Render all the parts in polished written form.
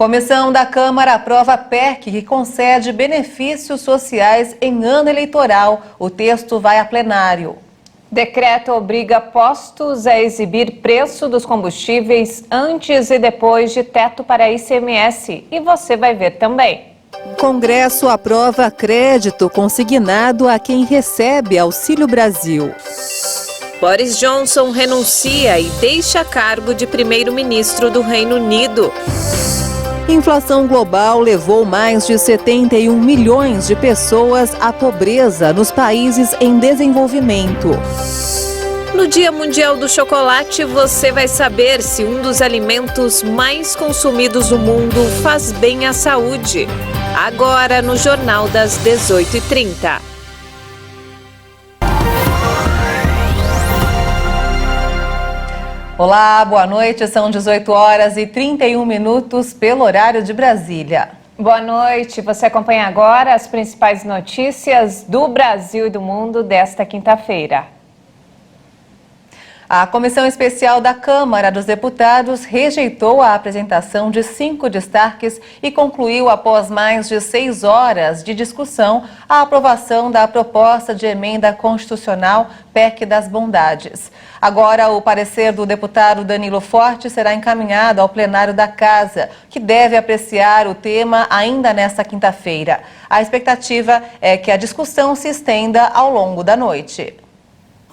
Comissão da Câmara aprova a PEC que concede benefícios sociais em ano eleitoral. O texto vai a plenário. Decreto obriga postos a exibir preço dos combustíveis antes e depois de teto para ICMS. E você vai ver também. Congresso aprova crédito consignado a quem recebe Auxílio Brasil. Boris Johnson renuncia e deixa cargo de primeiro-ministro do Reino Unido. Inflação global levou mais de 71 milhões de pessoas à pobreza nos países em desenvolvimento. No Dia Mundial do Chocolate, você vai saber se um dos alimentos mais consumidos do mundo faz bem à saúde. Agora no Jornal das 18h30. Olá, boa noite. São 18h31 pelo horário de Brasília. Boa noite. Você acompanha agora as principais notícias do Brasil e do mundo desta quinta-feira. A Comissão Especial da Câmara dos Deputados rejeitou a apresentação de 5 destaques e concluiu, após mais de 6 horas de discussão, a aprovação da proposta de emenda constitucional PEC das Bondades. Agora, o parecer do deputado Danilo Forte será encaminhado ao plenário da Casa, que deve apreciar o tema ainda nesta quinta-feira. A expectativa é que a discussão se estenda ao longo da noite.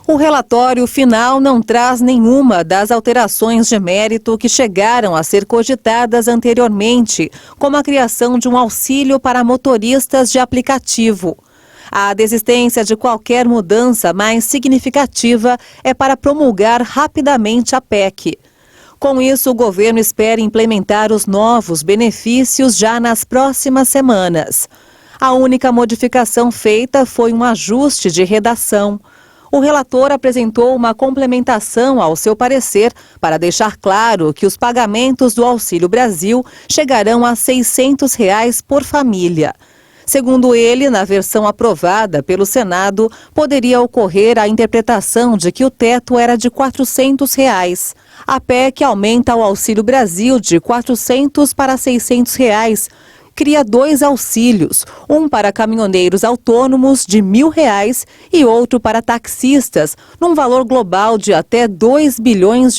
O relatório final não traz nenhuma das alterações de mérito que chegaram a ser cogitadas anteriormente, como a criação de um auxílio para motoristas de aplicativo. A desistência de qualquer mudança mais significativa é para promulgar rapidamente a PEC. Com isso, o governo espera implementar os novos benefícios já nas próximas semanas. A única modificação feita foi um ajuste de redação. O relator apresentou uma complementação ao seu parecer para deixar claro que os pagamentos do Auxílio Brasil chegarão a R$ 600 por família. Segundo ele, na versão aprovada pelo Senado, poderia ocorrer a interpretação de que o teto era de R$ 400. A PEC aumenta o Auxílio Brasil de R$ 400 para R$ 600. Cria 2 auxílios, um para caminhoneiros autônomos de R$ 1.000 e outro para taxistas, num valor global de até R$ 2 bilhões.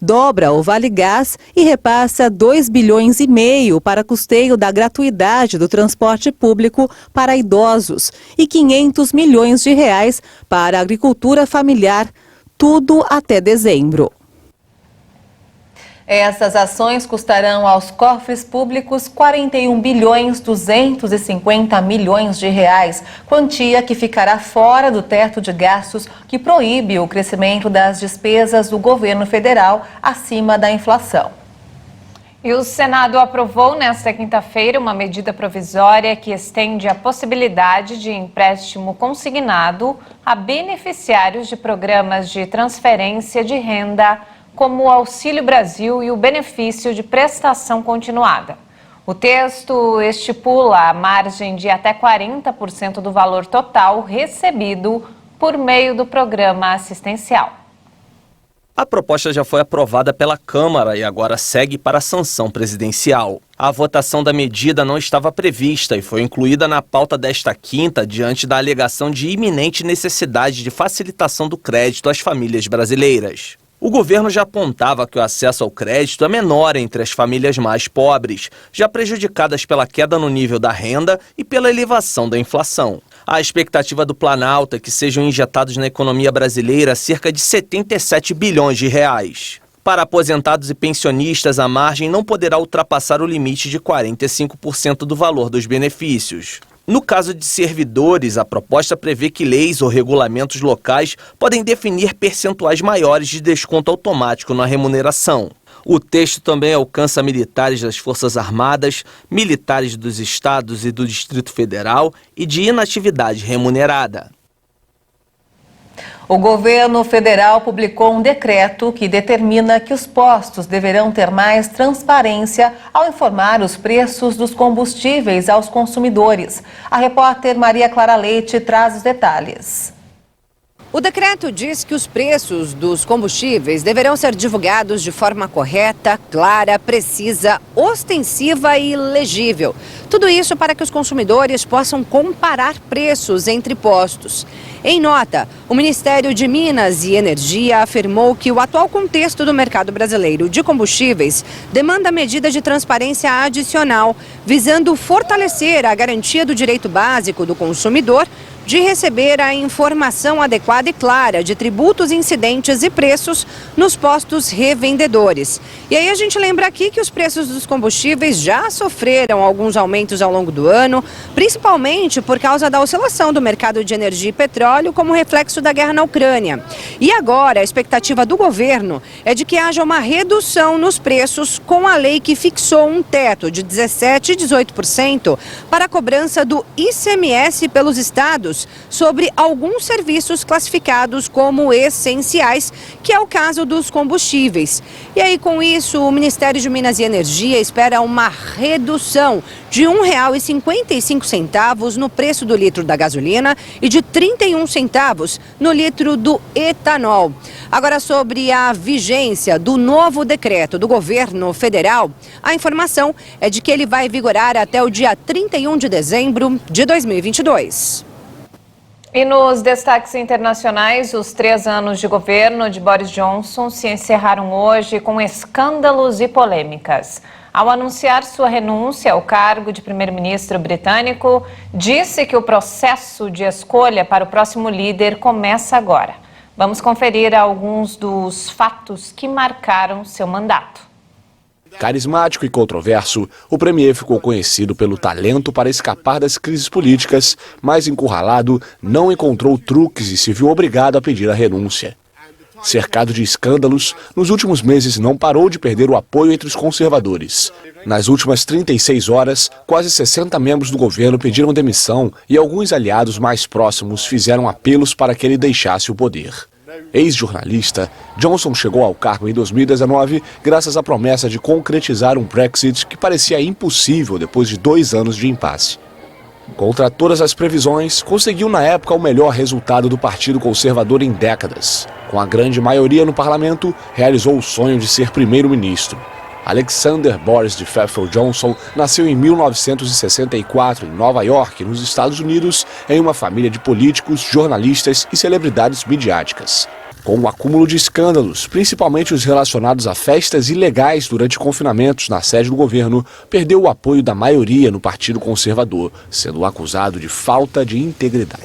Dobra o Vale Gás e repassa R$ 2,5 bilhões para custeio da gratuidade do transporte público para idosos e R$ 500 milhões para a agricultura familiar, tudo até dezembro. Essas ações custarão aos cofres públicos R$ 41,250 bilhões, quantia que ficará fora do teto de gastos que proíbe o crescimento das despesas do governo federal acima da inflação. E o Senado aprovou nesta quinta-feira uma medida provisória que estende a possibilidade de empréstimo consignado a beneficiários de programas de transferência de renda, como o Auxílio Brasil e o benefício de prestação continuada. O texto estipula a margem de até 40% do valor total recebido por meio do programa assistencial. A proposta já foi aprovada pela Câmara e agora segue para a sanção presidencial. A votação da medida não estava prevista e foi incluída na pauta desta quinta diante da alegação de iminente necessidade de facilitação do crédito às famílias brasileiras. O governo já apontava que o acesso ao crédito é menor entre as famílias mais pobres, já prejudicadas pela queda no nível da renda e pela elevação da inflação. A expectativa do Planalto é que sejam injetados na economia brasileira cerca de R$ 77 bilhões. Para aposentados e pensionistas, a margem não poderá ultrapassar o limite de 45% do valor dos benefícios. No caso de servidores, a proposta prevê que leis ou regulamentos locais podem definir percentuais maiores de desconto automático na remuneração. O texto também alcança militares das Forças Armadas, militares dos estados e do Distrito Federal e de inatividade remunerada. O governo federal publicou um decreto que determina que os postos deverão ter mais transparência ao informar os preços dos combustíveis aos consumidores. A repórter Maria Clara Leite traz os detalhes. O decreto diz que os preços dos combustíveis deverão ser divulgados de forma correta, clara, precisa, ostensiva e legível. Tudo isso para que os consumidores possam comparar preços entre postos. Em nota, o Ministério de Minas e Energia afirmou que o atual contexto do mercado brasileiro de combustíveis demanda medidas de transparência adicional, visando fortalecer a garantia do direito básico do consumidor de receber a informação adequada e clara de tributos, incidentes e preços nos postos revendedores. E aí a gente lembra aqui que os preços dos combustíveis já sofreram alguns aumentos ao longo do ano, principalmente por causa da oscilação do mercado de energia e petróleo como reflexo da guerra na Ucrânia. E agora a expectativa do governo é de que haja uma redução nos preços com a lei que fixou um teto de 17% e 18% para a cobrança do ICMS pelos estados sobre alguns serviços classificados como essenciais, que é o caso dos combustíveis. E aí, com isso, o Ministério de Minas e Energia espera uma redução de R$ 1,55 no preço do litro da gasolina e de 31 centavos no litro do etanol. Agora, sobre a vigência do novo decreto do governo federal, a informação é de que ele vai vigorar até o dia 31 de dezembro de 2022. E nos destaques internacionais, os 3 anos de governo de Boris Johnson se encerraram hoje com escândalos e polêmicas. Ao anunciar sua renúncia ao cargo de primeiro-ministro britânico, disse que o processo de escolha para o próximo líder começa agora. Vamos conferir alguns dos fatos que marcaram seu mandato. Carismático e controverso, o premier ficou conhecido pelo talento para escapar das crises políticas, mas encurralado, não encontrou truques e se viu obrigado a pedir a renúncia. Cercado de escândalos, nos últimos meses não parou de perder o apoio entre os conservadores. Nas últimas 36 horas, quase 60 membros do governo pediram demissão e alguns aliados mais próximos fizeram apelos para que ele deixasse o poder. Ex-jornalista, Johnson chegou ao cargo em 2019 graças à promessa de concretizar um Brexit que parecia impossível depois de 2 anos de impasse. Contra todas as previsões, conseguiu na época o melhor resultado do Partido Conservador em décadas. Com a grande maioria no parlamento, realizou o sonho de ser primeiro-ministro. Alexander Boris de Pfeffel Johnson nasceu em 1964 em Nova York, nos Estados Unidos, em uma família de políticos, jornalistas e celebridades midiáticas. Com o acúmulo de escândalos, principalmente os relacionados a festas ilegais durante confinamentos na sede do governo, perdeu o apoio da maioria no Partido Conservador, sendo acusado de falta de integridade.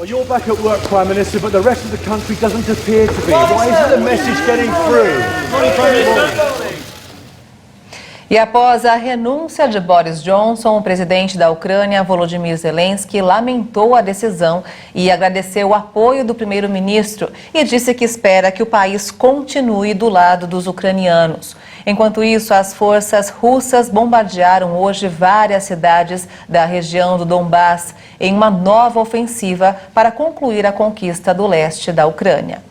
E após a renúncia de Boris Johnson, o presidente da Ucrânia, Volodymyr Zelensky, lamentou a decisão e agradeceu o apoio do primeiro-ministro e disse que espera que o país continue do lado dos ucranianos. Enquanto isso, as forças russas bombardearam hoje várias cidades da região do Donbass em uma nova ofensiva para concluir a conquista do leste da Ucrânia.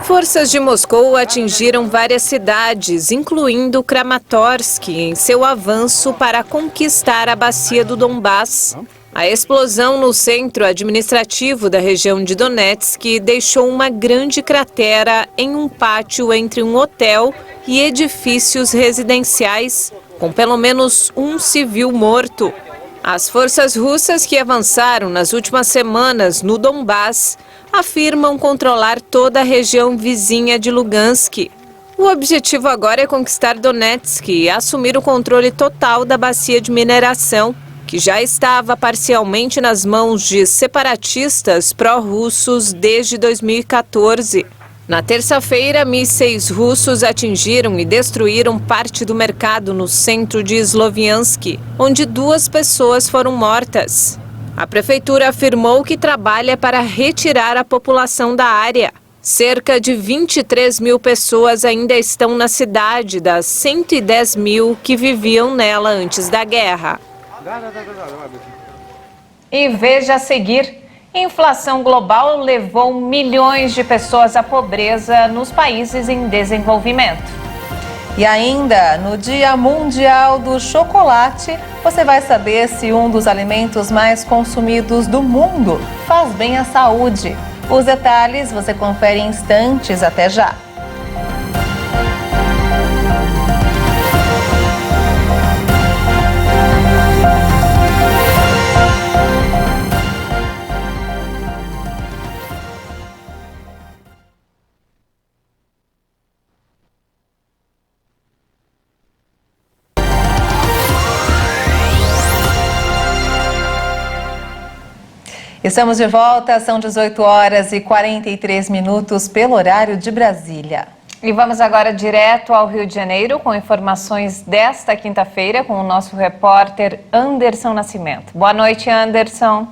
Forças de Moscou atingiram várias cidades, incluindo Kramatorsk, em seu avanço para conquistar a bacia do Donbass. A explosão no centro administrativo da região de Donetsk deixou uma grande cratera em um pátio entre um hotel e edifícios residenciais, com pelo menos um civil morto. As forças russas que avançaram nas últimas semanas no Donbass afirmam controlar toda a região vizinha de Lugansk. O objetivo agora é conquistar Donetsk e assumir o controle total da bacia de mineração, que já estava parcialmente nas mãos de separatistas pró-russos desde 2014. Na terça-feira, mísseis russos atingiram e destruíram parte do mercado no centro de Sloviansk, onde 2 pessoas foram mortas. A prefeitura afirmou que trabalha para retirar a população da área. Cerca de 23 mil pessoas ainda estão na cidade das 110 mil que viviam nela antes da guerra. E veja a seguir. Inflação global levou milhões de pessoas à pobreza nos países em desenvolvimento. E ainda, no Dia Mundial do Chocolate, você vai saber se um dos alimentos mais consumidos do mundo faz bem à saúde. Os detalhes você confere em instantes. Até já! Estamos de volta, são 18 horas e 43 minutos pelo horário de Brasília. E vamos agora direto ao Rio de Janeiro com informações desta quinta-feira com o nosso repórter Anderson Nascimento. Boa noite, Anderson.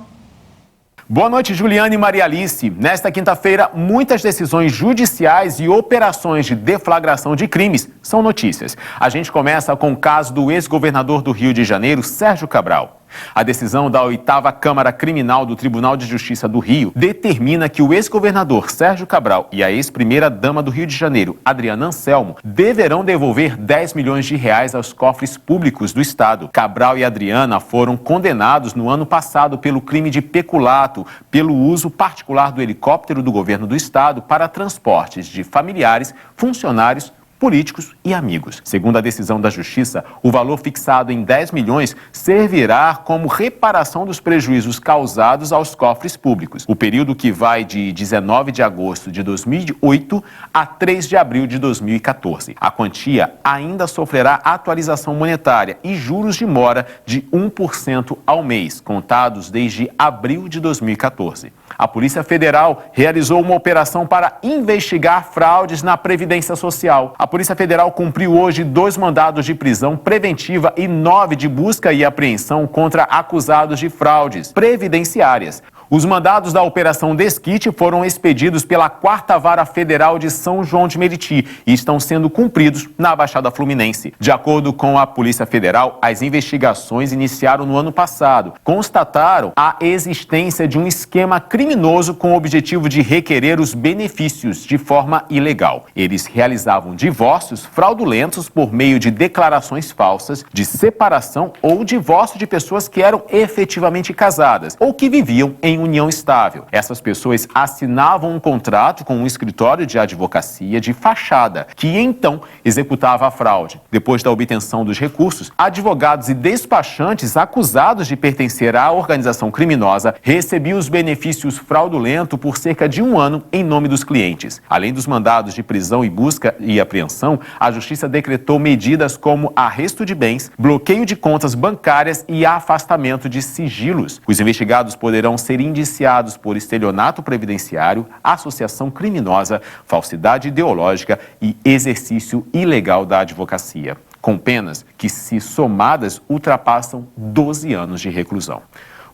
Boa noite, Juliana e Maria Alice. Nesta quinta-feira, muitas decisões judiciais e operações de deflagração de crimes são notícias. A gente começa com o caso do ex-governador do Rio de Janeiro, Sérgio Cabral. A decisão da 8ª Câmara Criminal do Tribunal de Justiça do Rio determina que o ex-governador Sérgio Cabral e a ex-primeira-dama do Rio de Janeiro, Adriana Anselmo, deverão devolver 10 milhões de reais aos cofres públicos do Estado. Cabral e Adriana foram condenados no ano passado pelo crime de peculato, pelo uso particular do helicóptero do governo do Estado para transportes de familiares, funcionários, políticos e amigos. Segundo a decisão da Justiça, o valor fixado em 10 milhões servirá como reparação dos prejuízos causados aos cofres públicos. O período que vai de 19 de agosto de 2008 a 3 de abril de 2014. A quantia ainda sofrerá atualização monetária e juros de mora de 1% ao mês, contados desde abril de 2014. A Polícia Federal realizou uma operação para investigar fraudes na Previdência Social. A Polícia Federal cumpriu hoje 2 mandados de prisão preventiva e 9 de busca e apreensão contra acusados de fraudes previdenciárias. Os mandados da Operação Desquite foram expedidos pela 4ª Vara Federal de São João de Meriti e estão sendo cumpridos na Baixada Fluminense. De acordo com a Polícia Federal, as investigações iniciaram no ano passado. Constataram a existência de um esquema criminoso com o objetivo de requerer os benefícios de forma ilegal. Eles realizavam divórcios fraudulentos por meio de declarações falsas de separação ou divórcio de pessoas que eram efetivamente casadas ou que viviam em união estável. Essas pessoas assinavam um contrato com um escritório de advocacia de fachada, que então executava a fraude. Depois da obtenção dos recursos, advogados e despachantes acusados de pertencer à organização criminosa recebiam os benefícios fraudulentos por cerca de 1 ano em nome dos clientes. Além dos mandados de prisão e busca e apreensão, a Justiça decretou medidas como arresto de bens, bloqueio de contas bancárias e afastamento de sigilos. Os investigados poderão ser indiciados por estelionato previdenciário, associação criminosa, falsidade ideológica e exercício ilegal da advocacia, com penas que, se somadas, ultrapassam 12 anos de reclusão.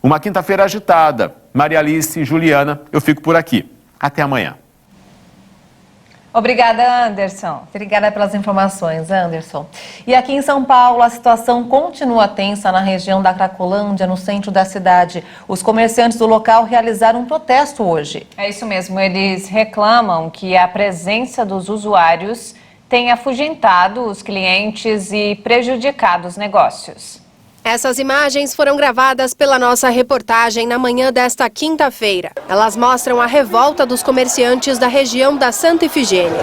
Uma quinta-feira agitada. Maria Alice e Juliana, eu fico por aqui. Até amanhã. Obrigada, Anderson. Obrigada pelas informações, Anderson. E aqui em São Paulo, a situação continua tensa na região da Cracolândia, no centro da cidade. Os comerciantes do local realizaram um protesto hoje. É isso mesmo, eles reclamam que a presença dos usuários tem afugentado os clientes e prejudicado os negócios. Essas imagens foram gravadas pela nossa reportagem na manhã desta quinta-feira. Elas mostram a revolta dos comerciantes da região da Santa Efigênia.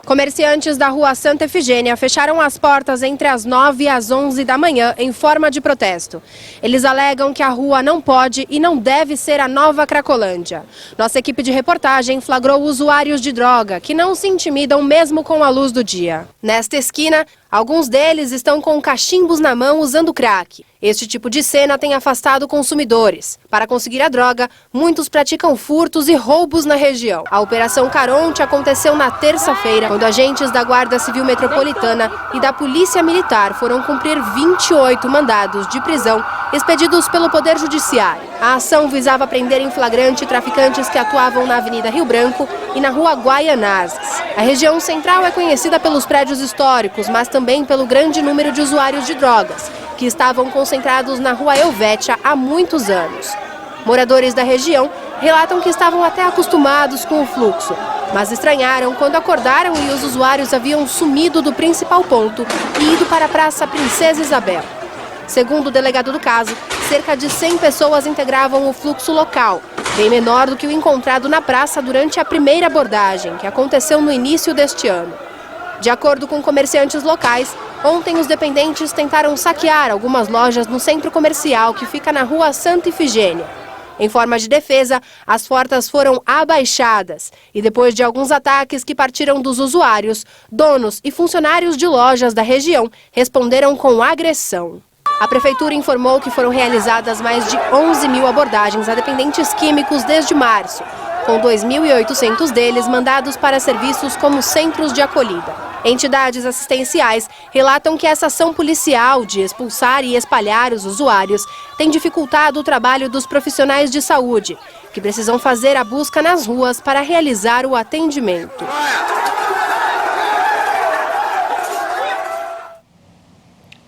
Comerciantes da rua Santa Efigênia fecharam as portas entre as 9 e as 11 da manhã em forma de protesto. Eles alegam que a rua não pode e não deve ser a nova Cracolândia. Nossa equipe de reportagem flagrou usuários de droga que não se intimidam mesmo com a luz do dia. Nesta esquina, alguns deles estão com cachimbos na mão usando crack. Este tipo de cena tem afastado consumidores. Para conseguir a droga, muitos praticam furtos e roubos na região. A Operação Caronte aconteceu na terça-feira, quando agentes da Guarda Civil Metropolitana e da Polícia Militar foram cumprir 28 mandados de prisão expedidos pelo Poder Judiciário. A ação visava prender em flagrante traficantes que atuavam na Avenida Rio Branco e na Rua Guaianazes. A região central é conhecida pelos prédios históricos, mas também pelo grande número de usuários de drogas, que estavam concentrados na Rua Helvétia há muitos anos. Moradores da região relatam que estavam até acostumados com o fluxo, mas estranharam quando acordaram e os usuários haviam sumido do principal ponto e ido para a Praça Princesa Isabel. Segundo o delegado do caso, cerca de 100 pessoas integravam o fluxo local, bem menor do que o encontrado na praça durante a primeira abordagem, que aconteceu no início deste ano. De acordo com comerciantes locais, ontem os dependentes tentaram saquear algumas lojas no centro comercial que fica na rua Santa Ifigênia. Em forma de defesa, as portas foram abaixadas e depois de alguns ataques que partiram dos usuários, donos e funcionários de lojas da região responderam com agressão. A prefeitura informou que foram realizadas mais de 11 mil abordagens a dependentes químicos desde março, com 2.800 deles mandados para serviços como centros de acolhida. Entidades assistenciais relatam que essa ação policial de expulsar e espalhar os usuários tem dificultado o trabalho dos profissionais de saúde, que precisam fazer a busca nas ruas para realizar o atendimento.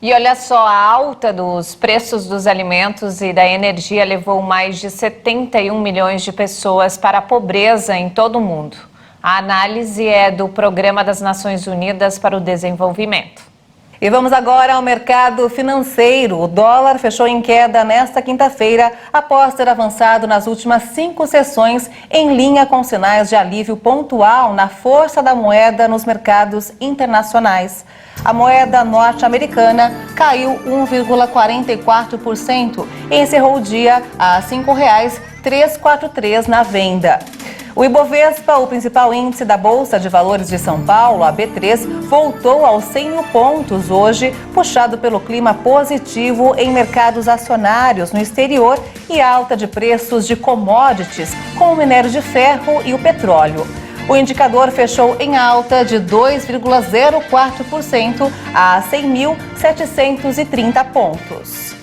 E olha só, a alta dos preços dos alimentos e da energia levou mais de 71 milhões de pessoas para a pobreza em todo o mundo. A análise é do Programa das Nações Unidas para o Desenvolvimento. E vamos agora ao mercado financeiro. O dólar fechou em queda nesta quinta-feira, após ter avançado nas últimas 5 sessões, em linha com sinais de alívio pontual na força da moeda nos mercados internacionais. A moeda norte-americana caiu 1,44% e encerrou o dia a R$ 5,343 na venda. O Ibovespa, o principal índice da Bolsa de Valores de São Paulo, a B3, voltou aos 100 mil pontos hoje, puxado pelo clima positivo em mercados acionários no exterior e alta de preços de commodities, como o minério de ferro e o petróleo. O indicador fechou em alta de 2,04% a 100.730 pontos.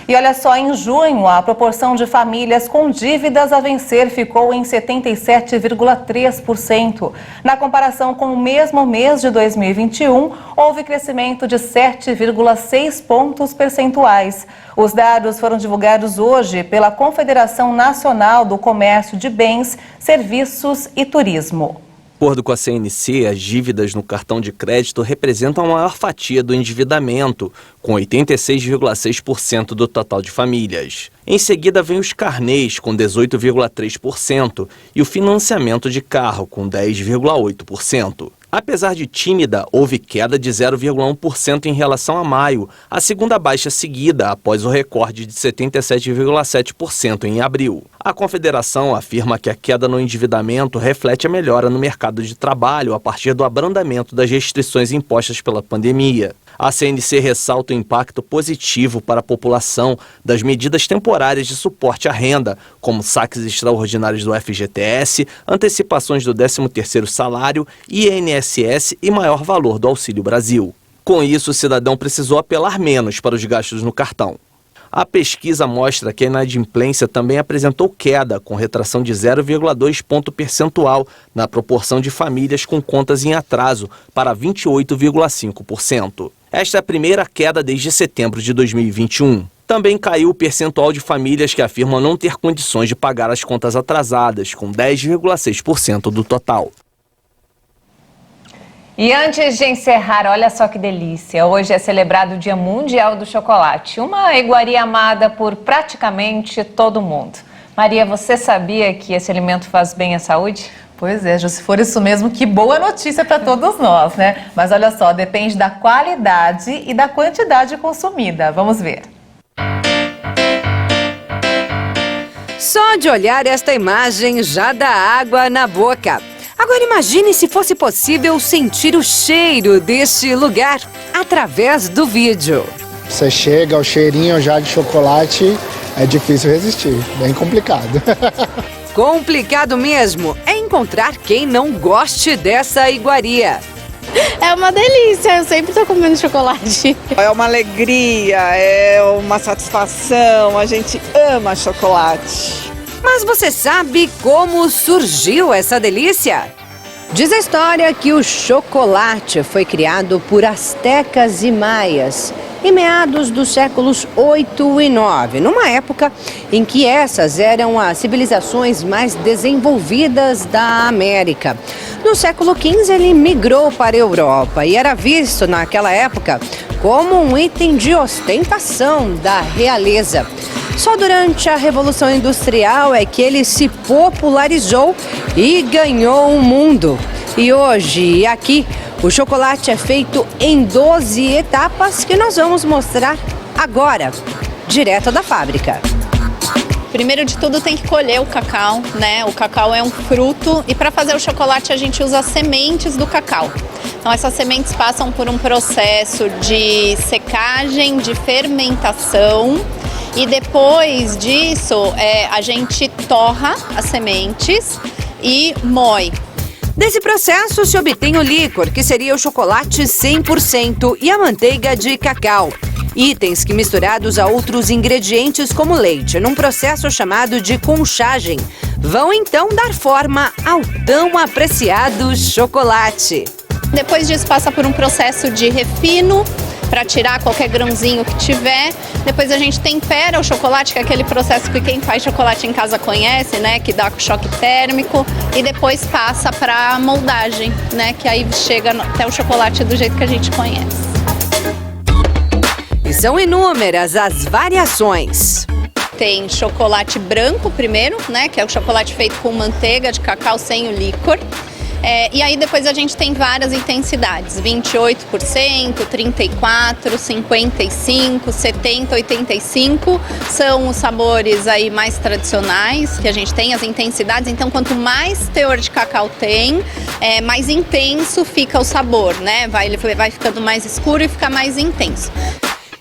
E olha só, em junho, a proporção de famílias com dívidas a vencer ficou em 77,3%. Na comparação com o mesmo mês de 2021, houve crescimento de 7,6 pontos percentuais. Os dados foram divulgados hoje pela Confederação Nacional do Comércio de Bens, Serviços e Turismo. De acordo com a CNC, as dívidas no cartão de crédito representam a maior fatia do endividamento, com 86,6% do total de famílias. Em seguida vem os carnês, com 18,3%, e o financiamento de carro, com 10,8%. Apesar de tímida, houve queda de 0,1% em relação a maio, a segunda baixa seguida após o recorde de 77,7% em abril. A Confederação afirma que a queda no endividamento reflete a melhora no mercado de trabalho a partir do abrandamento das restrições impostas pela pandemia. A CNC ressalta o impacto positivo para a população das medidas temporárias de suporte à renda, como saques extraordinários do FGTS, antecipações do 13º salário, INSS e maior valor do Auxílio Brasil. Com isso, o cidadão precisou apelar menos para os gastos no cartão. A pesquisa mostra que a inadimplência também apresentou queda, com retração de 0,2 ponto percentual na proporção de famílias com contas em atraso, para 28,5%. Esta é a primeira queda desde setembro de 2021. Também caiu o percentual de famílias que afirmam não ter condições de pagar as contas atrasadas, com 10,6% do total. E antes de encerrar, olha só que delícia, hoje é celebrado o Dia Mundial do Chocolate, uma iguaria amada por praticamente todo mundo. Maria, você sabia que esse alimento faz bem à saúde? Pois é, Ju, se for isso mesmo, que boa notícia para todos nós, né? Mas olha só, depende da qualidade e da quantidade consumida. Vamos ver. Só de olhar esta imagem já dá água na boca. Agora imagine se fosse possível sentir o cheiro deste lugar através do vídeo. Você chega ao cheirinho já de chocolate, é difícil resistir, bem complicado. Complicado mesmo é encontrar quem não goste dessa iguaria. É uma delícia, eu sempre tô comendo chocolate. É uma alegria, é uma satisfação, a gente ama chocolate. Mas você sabe como surgiu essa delícia? Diz a história que o chocolate foi criado por astecas e maias em meados dos séculos 8 e 9, numa época em que essas eram as civilizações mais desenvolvidas da América. No século XV ele migrou para a Europa e era visto naquela época como um item de ostentação da realeza. Só durante a Revolução Industrial é que ele se popularizou e ganhou o mundo. E hoje, aqui, o chocolate é feito em 12 etapas que nós vamos mostrar agora, direto da fábrica. Primeiro de tudo tem que colher o cacau, né? O cacau é um fruto e para fazer o chocolate a gente usa as sementes do cacau. Então essas sementes passam por um processo de secagem, de fermentação e depois disso a gente torra as sementes e moe. Desse processo se obtém o líquor, que seria o chocolate 100%, e a manteiga de cacau. Itens que misturados a outros ingredientes como leite, num processo chamado de conchagem, vão então dar forma ao tão apreciado chocolate. Depois disso passa por um processo de refino para tirar qualquer grãozinho que tiver. Depois a gente tempera o chocolate, que é aquele processo que quem faz chocolate em casa conhece, né? Que dá choque térmico. E depois passa para moldagem, né? Que aí chega até o chocolate do jeito que a gente conhece. E são inúmeras as variações. Tem chocolate branco primeiro, né? Que é o chocolate feito com manteiga de cacau sem o líquor. E aí depois a gente tem várias intensidades, 28%, 34%, 55%, 70%, 85%, são os sabores aí mais tradicionais que a gente tem, as intensidades. Então quanto mais teor de cacau tem, mais intenso fica o sabor, né? Ele vai ficando mais escuro e fica mais intenso.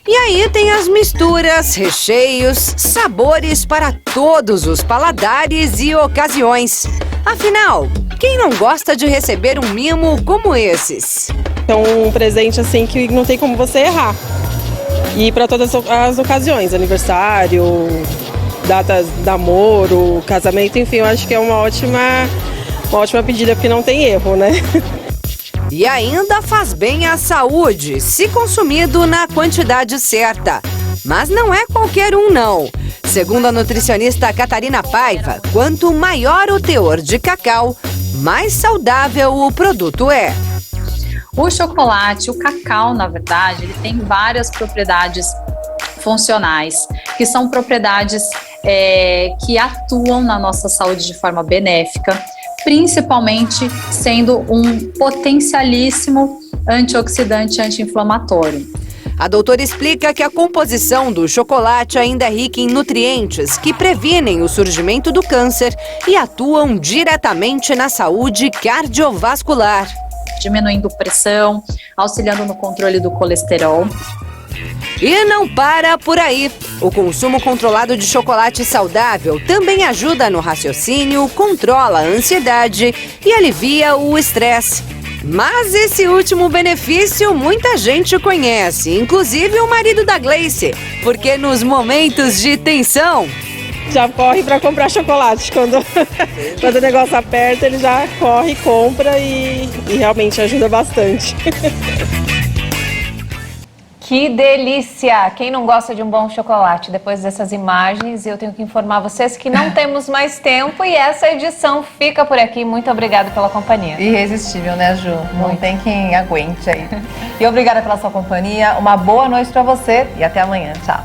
E aí tem as misturas, recheios, sabores para todos os paladares e ocasiões. Afinal, quem não gosta de receber um mimo como esses? É um presente assim que não tem como você errar. E para todas as ocasiões, aniversário, datas de namoro, casamento, enfim, eu acho que é uma ótima pedida porque não tem erro, né? E ainda faz bem à saúde, se consumido na quantidade certa. Mas não é qualquer um, não. Segundo a nutricionista Catarina Paiva, quanto maior o teor de cacau, mais saudável o produto é. O chocolate, o cacau, na verdade, ele tem várias propriedades funcionais, que são propriedades que atuam na nossa saúde de forma benéfica, principalmente sendo um potencialíssimo antioxidante anti-inflamatório. A doutora explica que a composição do chocolate ainda é rica em nutrientes que previnem o surgimento do câncer e atuam diretamente na saúde cardiovascular. Diminuindo pressão, auxiliando no controle do colesterol. E não para por aí. O consumo controlado de chocolate saudável também ajuda no raciocínio, controla a ansiedade e alivia o estresse. Mas esse último benefício muita gente conhece, inclusive o marido da Gleice, porque nos momentos de tensão... Já corre para comprar chocolate. Quando o negócio aperta, ele já corre, compra e realmente ajuda bastante. Que delícia! Quem não gosta de um bom chocolate? Depois dessas imagens, eu tenho que informar vocês que não temos mais tempo e essa edição fica por aqui. Muito obrigada pela companhia. Irresistível, né, Ju? Não tem quem aguente aí. E obrigada pela sua companhia. Uma boa noite para você e até amanhã. Tchau.